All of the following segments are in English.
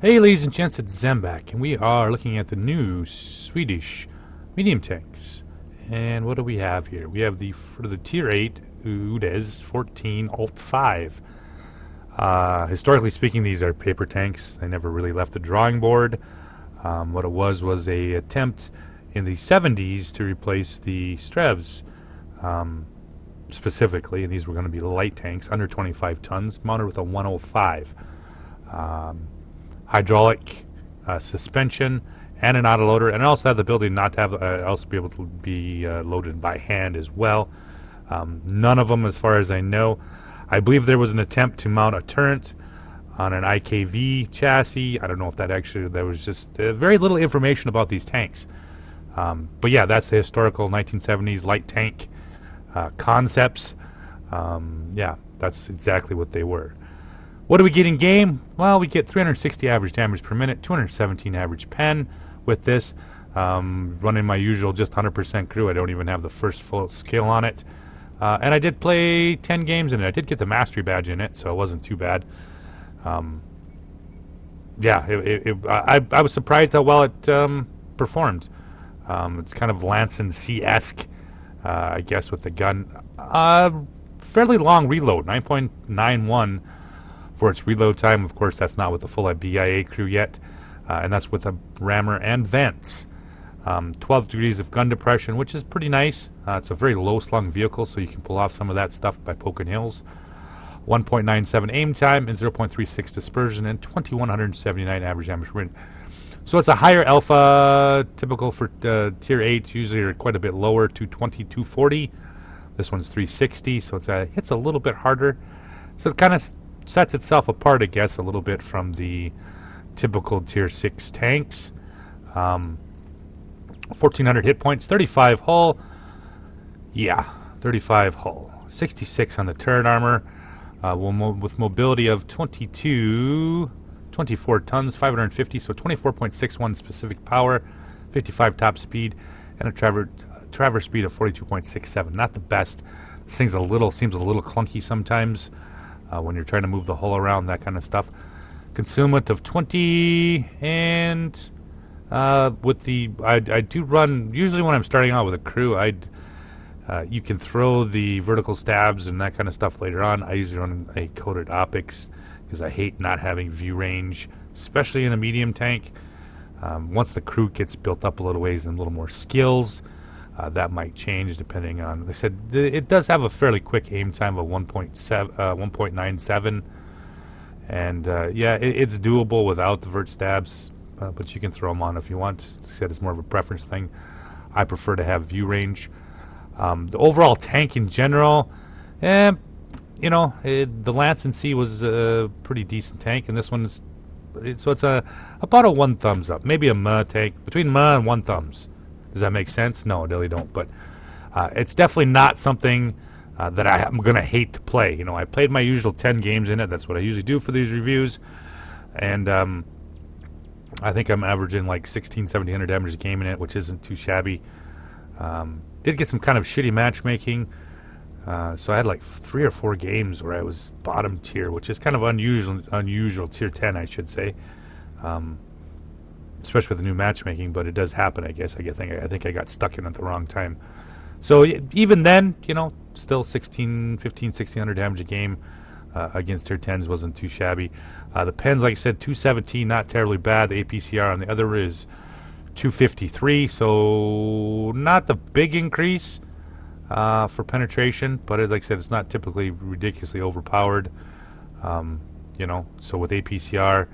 Hey ladies and gents, it's Zembak, and we are looking at the new Swedish medium tanks. And what do we have here? We have for the Tier 8 UDES 14 Alt 5. Historically speaking, these are paper tanks. They never really left the drawing board. What it was a attempt in the 70s to replace the Strevs, specifically, and these were going to be light tanks, under 25 tons, mounted with a 105. Hydraulic suspension and an autoloader, and it also had the ability not to have also be able to be loaded by hand as well. None of them, as far as I know. I believe there was an attempt to mount a turret on an IKV chassis. I don't know if there was just very little information about these tanks. But yeah, that's the historical 1970s light tank concepts. Yeah, that's exactly what they were. What do we get in game? Well, we get 360 average damage per minute, 217 average pen with this. Running my usual just 100% crew. I don't even have the first full skill on it. And I did play 10 games in it. I did get the mastery badge in it, so it wasn't too bad. Yeah, I was surprised how well it performed. It's kind of Lance and C-esque, I guess, with the gun. Fairly long reload, 9.91 for its reload time. Of course, that's not with the full BIA crew yet, and that's with a rammer and vents. 12 degrees of gun depression, which is pretty nice. It's a very low-slung vehicle, so you can pull off some of that stuff by poking hills. 1.97 aim time and 0.36 dispersion and 2,179 average damage per minute. So it's a higher alpha, typical for Tier 8. Usually are quite a bit lower, 220, 240. This one's 360, so it hits a little bit harder. So it kind of sets itself apart, I guess, a little bit from the typical Tier 6 tanks. 1,400 hit points, 35 hull. Yeah, 35 hull. 66 on the turret armor. With mobility of 24 tons, 550, so 24.61 specific power, 55 top speed, and a traverse speed of 42.67. Not the best. This thing seems a little clunky sometimes when you're trying to move the hull around, that kind of stuff. Concealment of 20, and with the I do run usually when I'm starting out with a crew. You can throw the vertical stabs and that kind of stuff later on. I usually run a coated optics because I hate not having view range, especially in a medium tank. Once the crew gets built up a little ways and a little more skills, that might change depending on. They said it does have a fairly quick aim time of 1.97, and yeah, it's doable without the vert stabs, but you can throw them on if you want. Like I said, it's more of a preference thing. I prefer to have view range. The overall tank in general, the Lance and C was a pretty decent tank, and this one's it's about a 1 thumbs up, maybe a meh tank, between meh and 1 thumbs. Does that make sense? No, I really don't. But it's definitely not something that I'm going to hate to play. I played my usual 10 games in it. That's what I usually do for these reviews, and I think I'm averaging like 1,700 damage a game in it, which isn't too shabby. Did get some kind of shitty matchmaking, so I had like 3 or 4 games where I was bottom tier, which is kind of unusual tier 10, I should say, especially with the new matchmaking. But it does happen, I guess. I think I got stuck in at the wrong time. So even then, still 1,600 damage a game against tier 10s wasn't too shabby. The pens, like I said, 217, not terribly bad. The APCR on the other is 253, so not the big increase for penetration, but like I said, it's not typically ridiculously overpowered. So with APCR,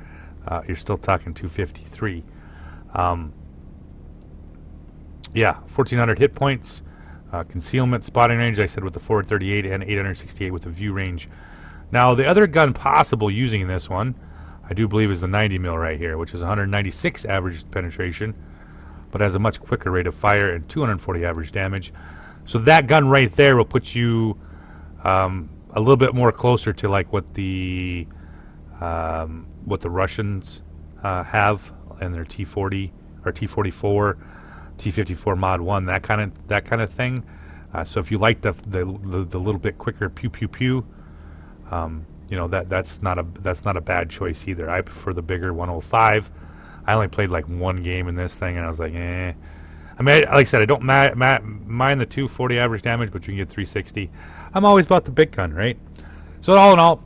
you're still talking 253. Yeah, 1,400 hit points, concealment, spotting range, I said, with the 438 and 868 with the view range. Now, the other gun possible using in this one, I do believe, is the 90 mil right here, which is 196 average penetration, but has a much quicker rate of fire and 240 average damage. So that gun right there will put you a little bit more closer to like what the Russians have in their T40 or T44, T54 Mod 1, that kind of thing. So if you like the little bit quicker pew pew pew, that's not a bad choice either. I prefer the bigger 105. I only played like one game in this thing, and I was like, eh. I mean, like I said, I don't mind the 240 average damage, but you can get 360. I'm always about the big gun, right? So all in all,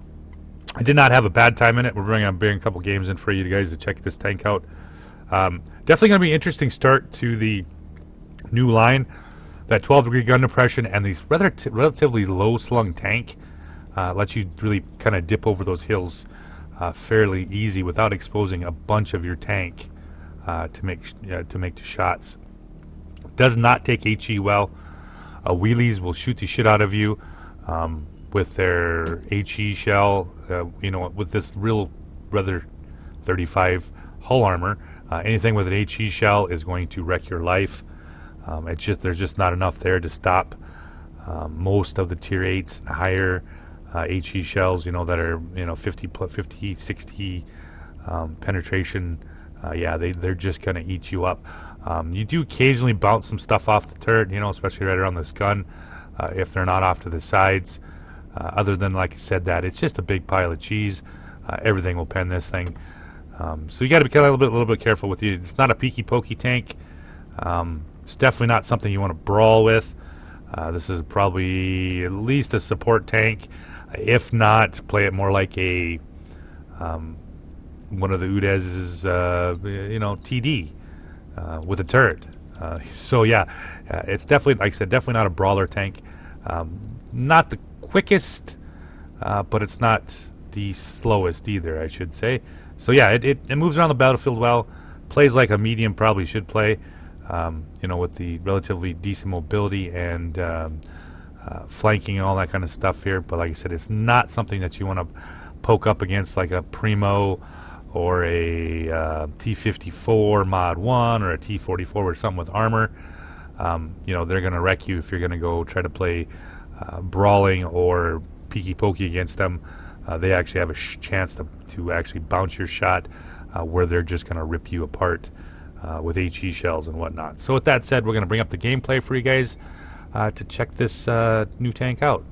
I did not have a bad time in it. We're bringing a couple games in for you guys to check this tank out. Definitely going to be an interesting start to the new line. That 12-degree gun depression and these relatively low-slung tank lets you really kind of dip over those hills fairly easy without exposing a bunch of your tank to make the shots. Does not take HE well. Wheelies will shoot the shit out of you with their HE shell. With this real Weather 35 hull armor, anything with an HE shell is going to wreck your life. There's just not enough there to stop most of the tier 8s and higher HE shells, that are 50, 60 penetration. They're just going to eat you up. You do occasionally bounce some stuff off the turret, especially right around this gun, if they're not off to the sides. Other than, like I said, that it's just a big pile of cheese. Everything will pen this thing. So you got to be a little bit careful with it. It's not a peeky pokey tank. It's definitely not something you want to brawl with. This is probably at least a support tank. If not, play it more like a one of the UDES TD with a turret. It's definitely, like I said, definitely not a brawler tank. Not the quickest, but it's not the slowest either, I should say. So yeah, it moves around the battlefield well. Plays like a medium probably should play. With the relatively decent mobility and flanking and all that kind of stuff here. But like I said, it's not something that you want to poke up against like a Primo or a T-54 Mod 1 or a T-44 or something with armor. They're going to wreck you if you're going to go try to play brawling or peeky pokey against them. They actually have a chance to actually bounce your shot where they're just going to rip you apart with HE shells and whatnot. So with that said, we're going to bring up the gameplay for you guys to check this new tank out.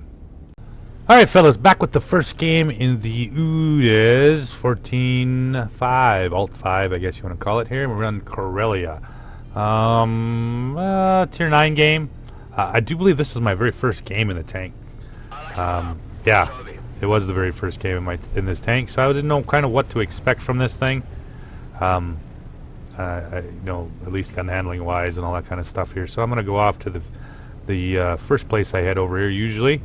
Alright fellas, back with the first game in the UDES 14-5, Alt-5 I guess you want to call it here. We're on Karelia. Tier 9 game. I do believe this is my very first game in the tank. It was the very first game in this tank, so I didn't know kind of what to expect from this thing. At least gun handling wise and all that kind of stuff here. So I'm going to go off to the first place I head over here usually,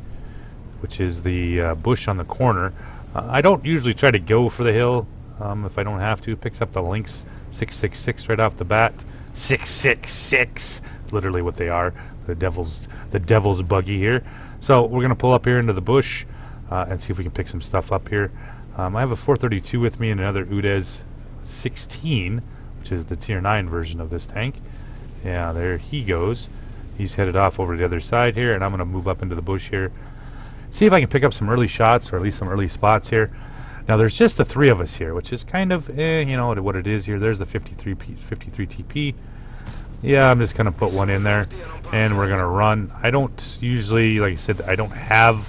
which is the bush on the corner. I don't usually try to go for the hill if I don't have to. Picks up the Lynx 666 right off the bat. 666, literally what they are. The devil's buggy here. So we're going to pull up here into the bush and see if we can pick some stuff up here. I have a 432 with me and another UDES 16, which is the tier 9 version of this tank. Yeah, there he goes. He's headed off over to the other side here, and I'm going to move up into the bush here. See if I can pick up some early shots, or at least some early spots here. Now, there's just the three of us here, which is kind of, what it is here. There's the 53 TP. Yeah, I'm just going to put one in there, and we're going to run. I don't usually, like I said, I don't have,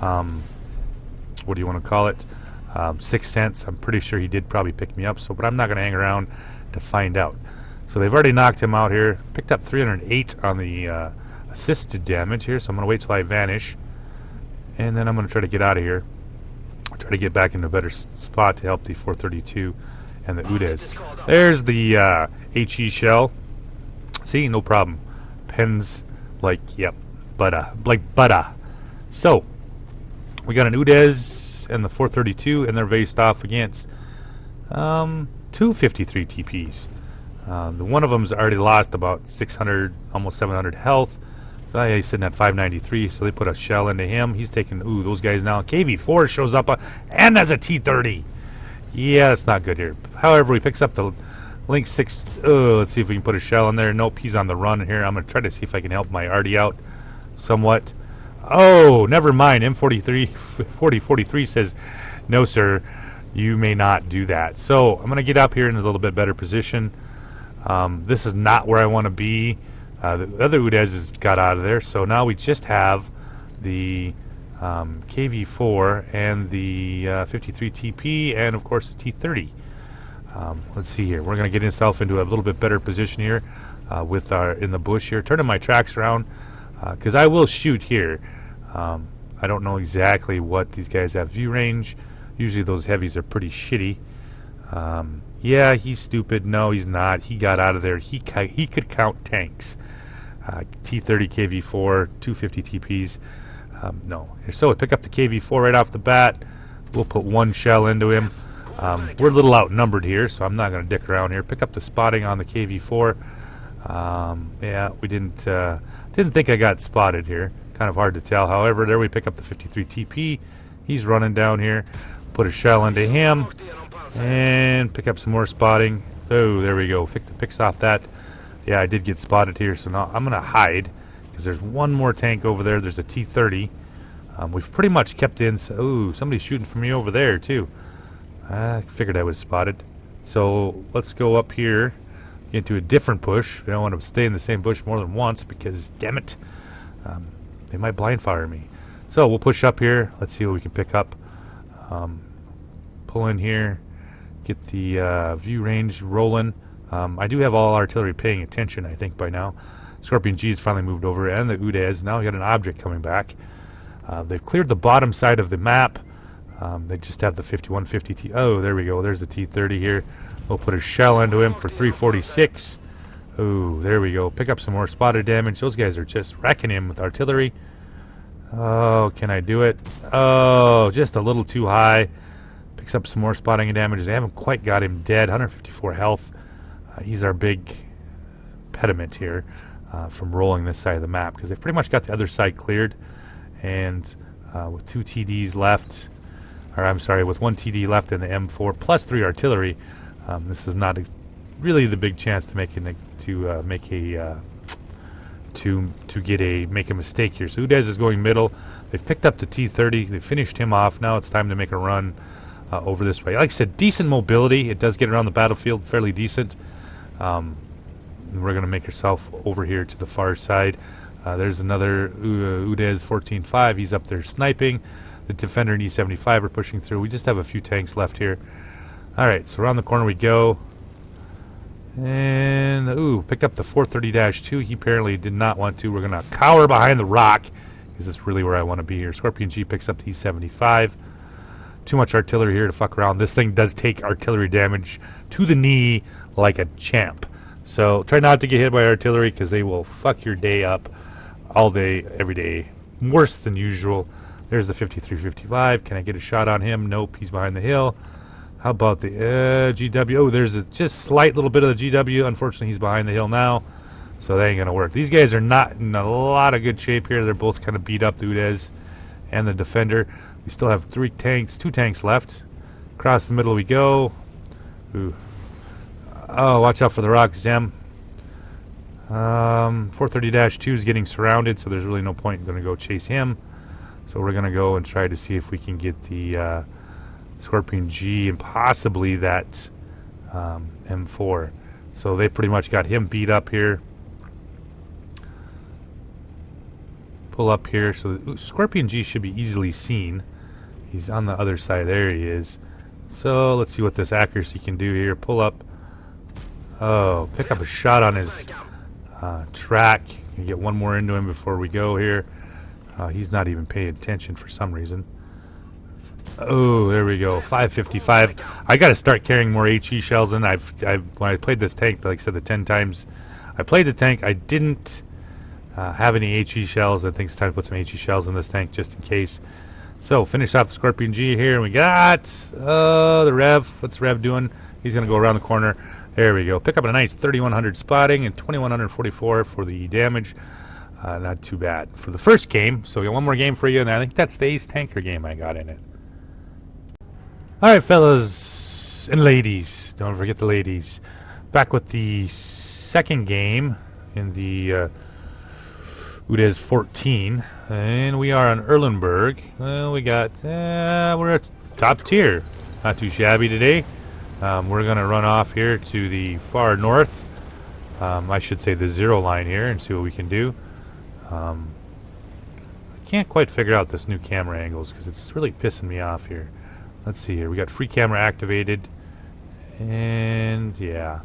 what do you want to call it? 6th Sense. I'm pretty sure he did probably pick me up, but I'm not going to hang around to find out. So they've already knocked him out here. Picked up 308 on the assisted damage here, so I'm going to wait till I vanish. And then I'm going to try to get out of here. Try to get back into a better spot to help the 432 and the UDES. There's the HE shell. See, no problem. Pens like, yep, butter. So, we got an UDES and the 432, and they're faced off against two 53 TPs. The one of them's already lost about 600, almost 700 health. So he's sitting at 593, so they put a shell into him. He's taking, those guys now. KV4 shows up, and has a T30. Yeah, that's not good here. However, he picks up the Lynx 6. Let's see if we can put a shell in there. Nope, he's on the run here. I'm going to try to see if I can help my Artie out somewhat. Oh, never mind. M43 says, no, sir, you may not do that. So I'm going to get up here in a little bit better position. This is not where I want to be. The other UDES has got out of there, so now we just have the KV4 and the 53 TP, and of course the T30. Let's see here. We're going to get himself into a little bit better position here with our in the bush here. Turning my tracks around because I will shoot here. I don't know exactly what these guys have view range. Usually those heavies are pretty shitty. Yeah, he's stupid. No, he's not. He got out of there. He could count tanks. T30 KV4, 250 TPs. No. So we pick up the KV4 right off the bat. We'll put one shell into him. We're a little outnumbered here, so I'm not going to dick around here. Pick up the spotting on the KV4. Yeah, we didn't think I got spotted here. Kind of hard to tell. However, there we pick up the 53 TP. He's running down here. Put a shell into him. And pick up some more spotting. Oh, there we go. Picks off that. Yeah, I did get spotted here, so now I'm going to hide. Because there's one more tank over there. There's a T30. We've pretty much kept in. Ooh, somebody's shooting from me over there, too. I figured I was spotted. So let's go up here into a different bush. We don't want to stay in the same bush more than once because, damn it, they might blind fire me. So we'll push up here. Let's see what we can pick up. Pull in here. Get the view range rolling. I do have all artillery paying attention, I think, by now. Scorpion G has finally moved over, and the UDES. Now we got an object coming back. They've cleared the bottom side of the map. They just have the 5150 T. Oh, there we go. There's the T30 here. We'll put a shell into him for 346. Oh, there we go. Pick up some more spotted damage. Those guys are just wrecking him with artillery. Oh, can I do it? Oh, just a little too high. Picks up some more spotting and damage. They haven't quite got him dead. 154 health. He's our big pediment here from rolling this side of the map because they've pretty much got the other side cleared. And with 2 TDs left, or I'm sorry, with 1 TD left in the M4 plus 3 artillery, this is not really the big chance to make a mistake here. So UDES is going middle. They've picked up the T30. They finished him off. Now it's time to make a run over this way. Like I said, decent mobility. It does get around the battlefield fairly decent. We're going to make ourselves over here to the far side. There's another UDES 14-5. He's up there sniping. The Defender and E75 are pushing through. We just have a few tanks left here. Alright, so around the corner we go. And, picked up the 430-2. He apparently did not want to. We're going to cower behind the rock because that's really where I want to be here. Scorpion G picks up the E75. Too much artillery here to fuck around. This thing does take artillery damage to the knee like a champ. So try not to get hit by artillery because they will fuck your day up all day, every day. Worse than usual. There's the 53-55. Can I get a shot on him? Nope, he's behind the hill. How about the GW? Oh, there's a just slight little bit of the GW. Unfortunately, he's behind the hill now, so that ain't going to work. These guys are not in a lot of good shape here. They're both kind of beat up, the UDES and the Defender. We still have 2 tanks left. Across the middle we go. Ooh. Oh, watch out for the rock, Zem. 430-2 is getting surrounded, so there's really no point in going to go chase him. So we're going to go and try to see if we can get the Scorpion G and possibly that M4. So they pretty much got him beat up here. Pull up here. So the Scorpion G should be easily seen. He's on the other side. There he is. So let's see what this accuracy can do here. Pull up. Oh, pick up a shot on his track. Get one more into him before we go here. He's not even paying attention for some reason. Oh, there we go. 555. I got to start carrying more HE shells in. When I played this tank, like I said, the 10 times I played the tank, I didn't have any HE shells. I think it's time to put some HE shells in this tank just in case. So, finish off the Scorpion G here. And we got the Rev. What's Rev doing? He's going to go around the corner. There we go. Pick up a nice 3100 spotting and 2144 for the damage. Not too bad for the first game. So we got one more game for you, and I think that's the Ace Tanker game I got in it. Alright, fellas and ladies. Don't forget the ladies. Back with the second game in the UDES 14. And we are on Erlenberg. Well, we got... we're at top tier. Not too shabby today. We're going to run off here to the far north. I should say the 0 line here and see what we can do. I can't quite figure out this new camera angles because it's really pissing me off here. Let's see here. We got free camera activated. And yeah.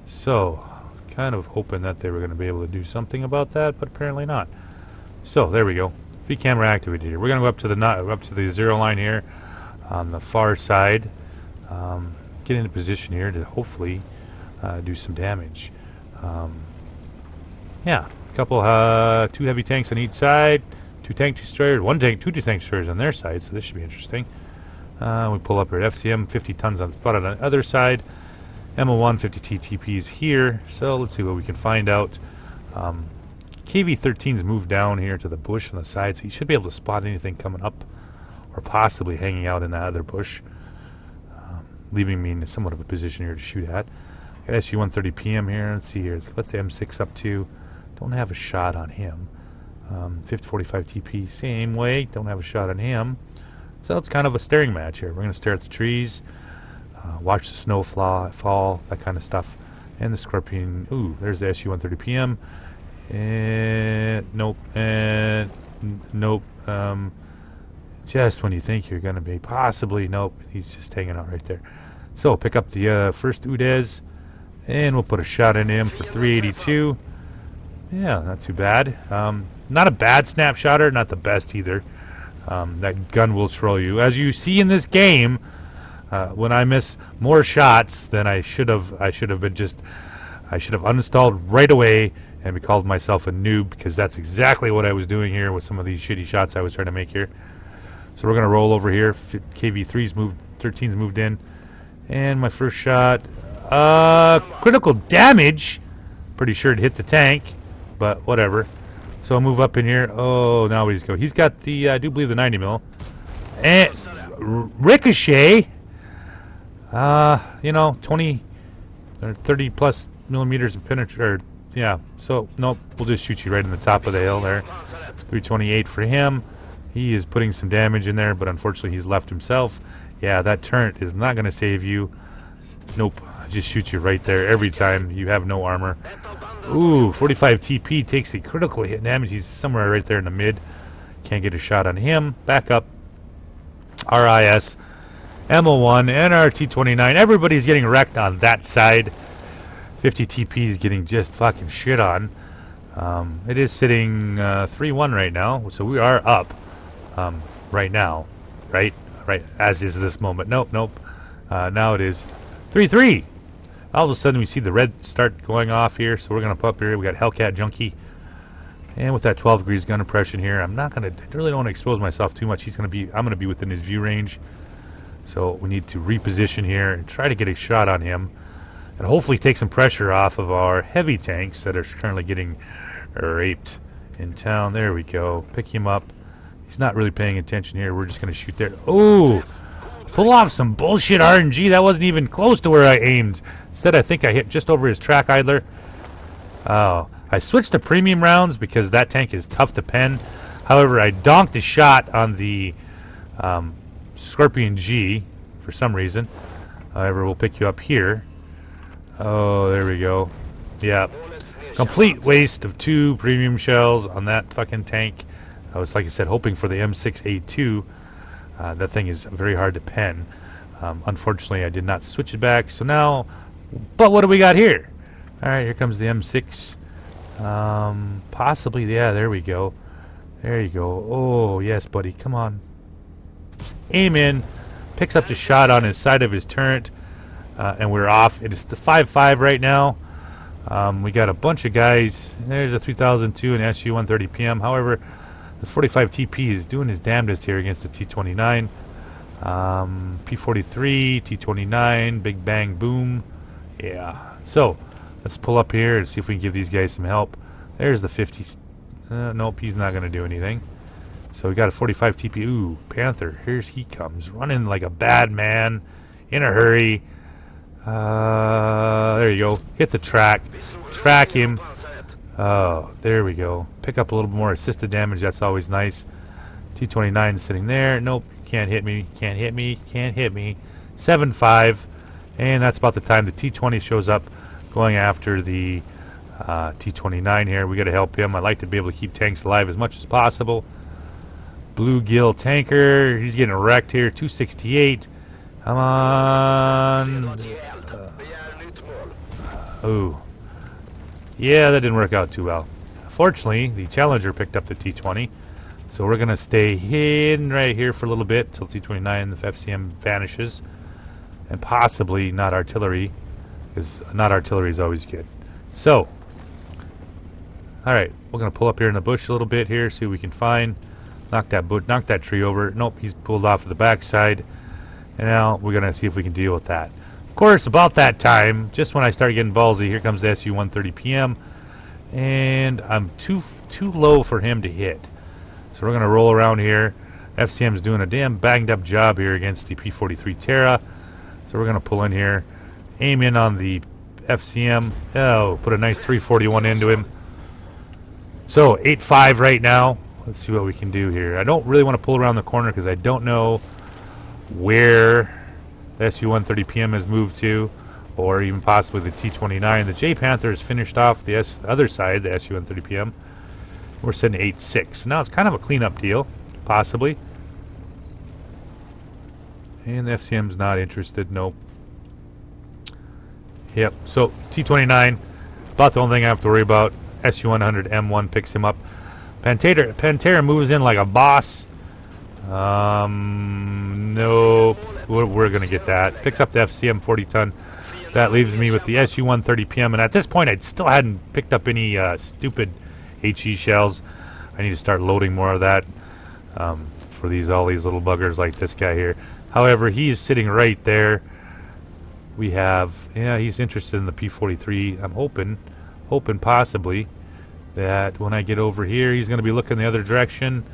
So, kind of hoping that they were going to be able to do something about that, but apparently not. So, there we go. Free camera activated here. We're going to go up to the 0 line here on the far side. Get into position here to hopefully do some damage. Yeah, a couple, 2 heavy tanks on each side, 2 tank destroyers, 1 tank, 2 tank destroyers on their side, so this should be interesting. We pull up here at FCM, 50 tons on the other side, MO1, 50 TTPs here, so let's see what we can find out. KV-13's moved down here to the bush on the side, so you should be able to spot anything coming up, or possibly hanging out in that other bush, leaving me in somewhat of a position here to shoot at. Got SU-130 PM here, let's see here, what's the M6 up to? Don't have a shot on him. 50-45 TP, same way. Don't have a shot on him. So it's kind of a staring match here. We're going to stare at the trees, watch the snow fall, that kind of stuff. And the Scorpion. Ooh, there's the SU-130 PM. And nope. And nope. Just when you think you're going to be possibly, nope. He's just hanging out right there. So pick up the first UDES, and we'll put a shot in him for 382. Yeah, not too bad. Not a bad snapshotter, not the best either. That gun will troll you. As you see in this game, when I miss more shots than I should have uninstalled right away and called myself a noob, because that's exactly what I was doing here with some of these shitty shots I was trying to make here. So we're going to roll over here. KV-3's moved, 13's moved in. And my first shot, critical damage. Pretty sure it hit the tank, but whatever. So I'll move up in here. Oh, now he's go. He's got the, I do believe, the 90 mil. And ricochet. 20 or 30 plus millimeters of penetrate. Yeah. So nope, we'll just shoot you right in the top of the hill there. 328 for him. He is putting some damage in there, but unfortunately he's left himself. Yeah, that turret is not going to save you. Nope. Just shoot you right there every time. You have no armor. Ooh, 45 TP takes a critical hit damage. He's somewhere right there in the mid. Can't get a shot on him. Back up. RIS, MO1, and our T29. Everybody's getting wrecked on that side. 50 TP is getting just fucking shit on. It is sitting 3-1 right now, so we are up right now. Right, as is this moment. Nope. Now it is 3-3. All of a sudden we see the red start going off here, so we're going to put up here. We got Hellcat Junkie. And with that 12 degrees gun impression here, I really don't want to expose myself too much. I'm going to be within his view range. So we need to reposition here and try to get a shot on him. And hopefully take some pressure off of our heavy tanks that are currently getting raped in town. There we go. Pick him up. He's not really paying attention here. We're just going to shoot there. Ooh! Pull off some bullshit RNG. That wasn't even close to where I aimed. Instead, I think I hit just over his track idler. Oh. I switched to premium rounds because that tank is tough to pen. However, I donked a shot on the Scorpion G for some reason. However, we'll pick you up here. Oh, there we go. Yeah. Complete waste of 2 premium shells on that fucking tank. I was, like I said, hoping for the M6A2. That thing is very hard to pen. Unfortunately, I did not switch it back. So now, but what do we got here? All right, here comes the M6. Possibly, yeah, there we go. There you go. Oh, yes, buddy. Come on. Aim in. Picks up the shot on his side of his turret. And we're off. It is the 5-5 right now. We got a bunch of guys. There's a 3002 and SU-130 PM. However, the 45 TP is doing his damnedest here against the T29. P43, T29, big bang boom. Yeah. So, let's pull up here and see if we can give these guys some help. There's the 50. Nope, he's not going to do anything. So we got a 45 TP. Ooh, Panther. Here's he comes. Running like a bad man. In a hurry. There you go. Hit the track. Track him. Oh, there we go. Pick up a little bit more assisted damage. That's always nice. T29 sitting there. Nope. Can't hit me. Can't hit me. Can't hit me. 7-5. And that's about the time the T20 shows up going after the T29 here. We got to help him. I like to be able to keep tanks alive as much as possible. Bluegill tanker. He's getting wrecked here. 268. Come on. Oh. Yeah, that didn't work out too well. Fortunately, the Challenger picked up the T-20. So we're going to stay hidden right here for a little bit till T-29, the FCM vanishes. And possibly not artillery, because not artillery is always good. So, alright, we're going to pull up here in the bush a little bit here, see what we can find. Knock that tree over. Nope, he's pulled off to the backside. And now we're going to see if we can deal with that. Of course, about that time, just when I start getting ballsy, here comes the SU-130 PM. And I'm too low for him to hit. So we're going to roll around here. FCM's doing a damn banged up job here against the P-43 Terra. So we're going to pull in here. Aim in on the FCM. Oh, put a nice 341 into him. So 8-5 right now. Let's see what we can do here. I don't really want to pull around the corner because I don't know where the SU-130 PM has moved to, or even possibly the T-29. The J Panther has finished off the other side, the SU-130 PM. We're sitting 8-6. Now it's kind of a cleanup deal, possibly. And the FCM's not interested. Nope. Yep. So T-29, about the only thing I have to worry about. SU-100 M1 picks him up. Pantera moves in like a boss. Nope. We're going to get that. Picks up the FCM 40-ton. That leaves me with the SU-130 PM. And at this point, I still hadn't picked up any stupid HE shells. I need to start loading more of that for all these little buggers like this guy here. However, he's sitting right there. We have, yeah, he's interested in the P-43. I'm hoping possibly that when I get over here, he's going to be looking the other direction.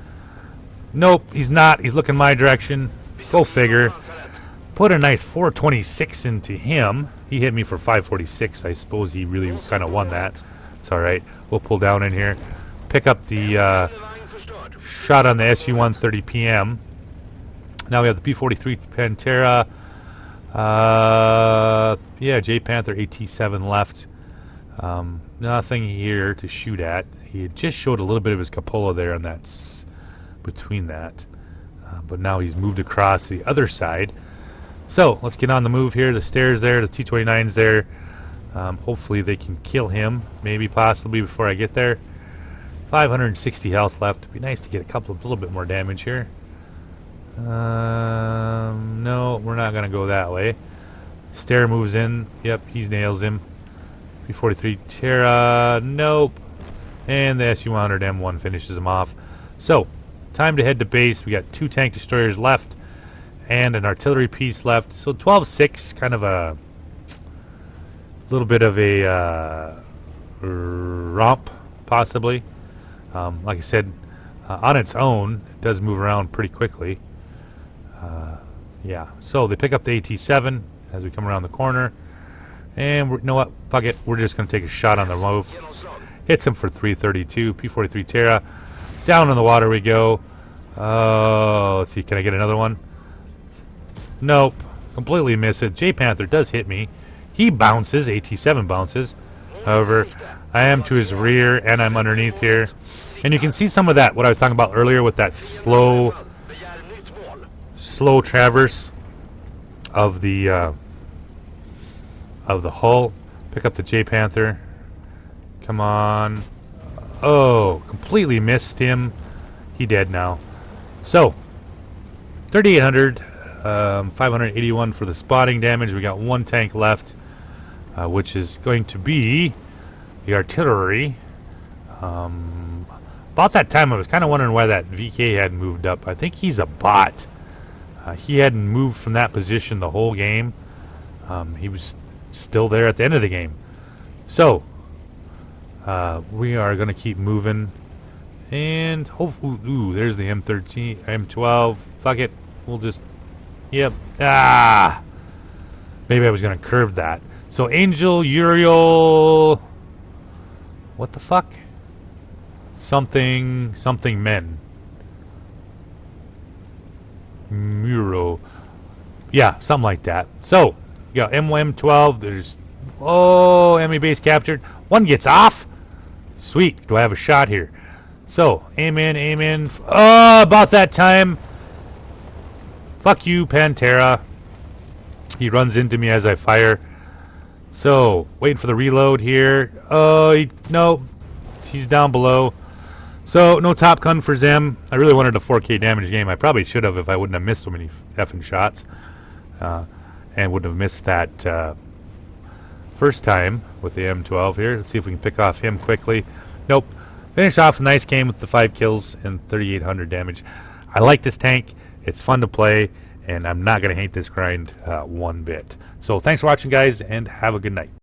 Nope, he's not. He's looking my direction. Go figure. Put a nice 426 into him. He hit me for 546. I suppose he really kind of won that. It's all right. We'll pull down in here. Pick up the shot on the SU-130 PM. Now we have the P-43 Pantera. Yeah, J Panther AT-7 left. Nothing here to shoot at. He had just showed a little bit of his cupola there on that between that. But now he's moved across the other side. So let's get on the move here. The stairs there. The T-29's there. Hopefully they can kill him. Maybe possibly before I get there. 560 health left. It'd be nice to get a little bit more damage here. No, we're not going to go that way. Stair moves in. Yep, he nails him. P-43 Terra. Nope. And the SU-100 M1 finishes him off. So, time to head to base. We got 2 tank destroyers left and an artillery piece left. So 12-6, kind of a little bit of a romp, possibly. Like I said, on its own, it does move around pretty quickly. Yeah, so they pick up the AT-7 as we come around the corner. And you know what? Fuck it. We're just going to take a shot on the move. Hits him for 332. P-43 Terra. Down in the water we go. Oh, let's see. Can I get another one? Nope. Completely miss it. J Panther does hit me. He bounces. AT-7 bounces. However, I am to his rear and I'm underneath here. And you can see some of that, what I was talking about earlier with that slow traverse of the hull. Pick up the J Panther. Come on. Oh, completely missed him. He dead now. So 3,800, 581 for the spotting damage. We got 1 tank left, which is going to be the artillery. About that time, I was kind of wondering why that VK hadn't moved up. I think he's a bot. He hadn't moved from that position the whole game. He was still there at the end of the game. So, we are going to keep moving. And, ooh, there's the M13, M12. Fuck it. We'll just, yep. Ah! Maybe I was going to curve that. So, Angel, Uriel. What the fuck? Something men. Muro. Yeah, something like that. So, you got M12. There's, enemy base captured. One gets off. Sweet. Do I have a shot here? So, aim in, aim in. Oh, about that time. Fuck you, Pantera. He runs into me as I fire. So, waiting for the reload here. Oh, no. He's down below. So, no Top Gun for Zem. I really wanted a 4K damage game. I probably should have if I wouldn't have missed so many effing shots. And wouldn't have missed that first time with the M12 here. Let's see if we can pick off him quickly. Nope. Finish off a nice game with the 5 kills and 3,800 damage. I like this tank. It's fun to play, and I'm not going to hate this grind one bit. So thanks for watching, guys, and have a good night.